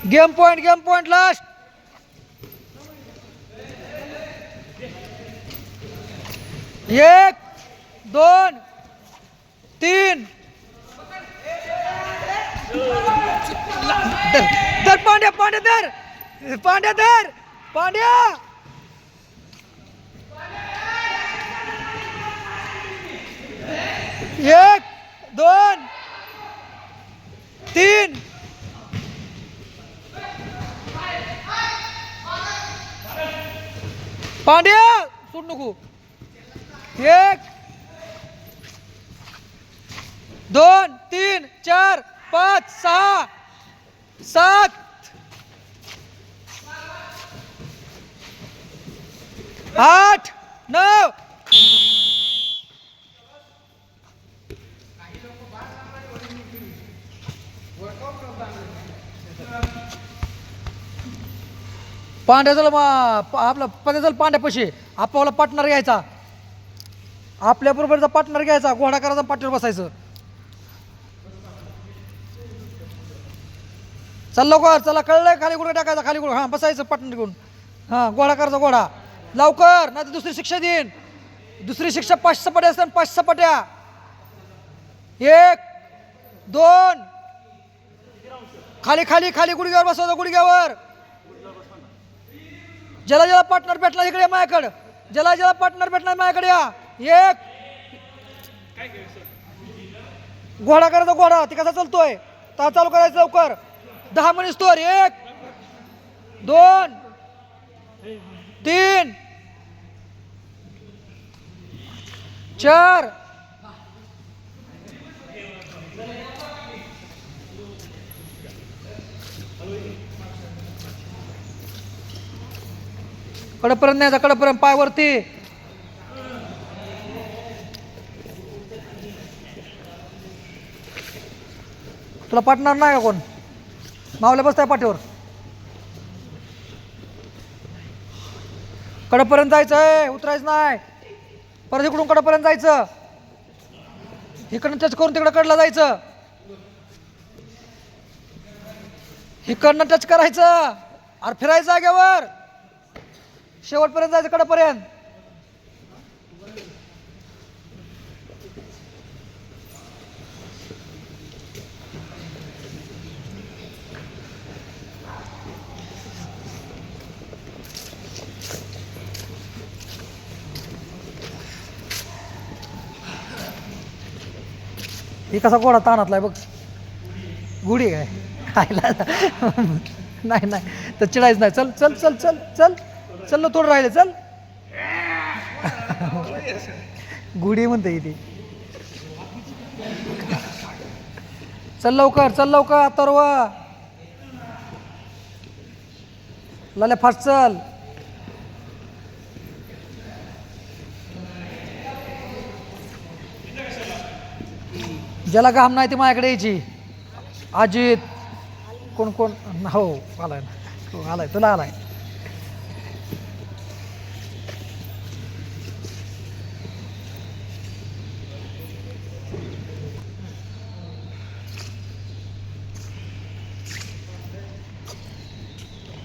Game point last. एक, दोन, तीन. धर पांड्या धर पांड्या. एक, दोन, तीन. पांड्या सोड नको. एक, दोन, तीन, चार, पाच, सहा, सात, आठ, नऊ. पांड्याचा आपला पत्याचा पांड्यापाशी आपला पार्टनर घ्यायचा. आपल्या बरोबरचा पार्टनर घ्यायचा. घोडा करायचा, पाठीवर बसायचं. चल लवकर चला. कळलंय? खाली गुडघा टाकायचा. खाली गुडघा. हां बसायचं पार्टनर घेऊन. हां घोडा करायचा. घोडा लवकर नाही तर दुसरी शिक्षा देईन. दुसरी शिक्षा 5 सपाट्या असतात. 5 सपाट्या. 1, 2. खाली खाली खाली गुडघ्यावर बसवायचं. गुडघ्यावर. ज्याला पार्टनर भेटला इकडे माझ्याकडे. ज्याला पार्टनर भेटला माझ्याकडे या. एक. घोडा करायचा. घोडा ते कसा चालतोय ता चालू करायचं लवकर. 10 मिनिट तोर. 1, 2, 3, 4. कडेपर्यंत न्यायचा. कडेपर्यंत पायवरती. तुला पार्टनर नाही का कोण? मावल्या बसताय पाठीवर. कडेपर्यंत जायचंय. उतरायचं नाही. परत इकडून कडेपर्यंत जायचं. इकडनं टच करून तिकडं कडला जायचं. इकडनं टच करायचं. अरे फिरायचं जागेवर. शेवटपर्यंत जायचं. कडेपर्यंत. ही कसा घोडा ताणातलाय बघ. गुढी काय नाही तर चिडायच नाही. चल चल चल चल चल चल. थोडं राहिले. चल. गुढी म्हणते इथे. चल लवकर चल लवकर. अथर्व लाल्या फास्ट चल. ज्याला घाम नाही ती माझ्याकडे यायची. अजित कोण कोण. हो आलाय ना. आलाय तुला आलाय.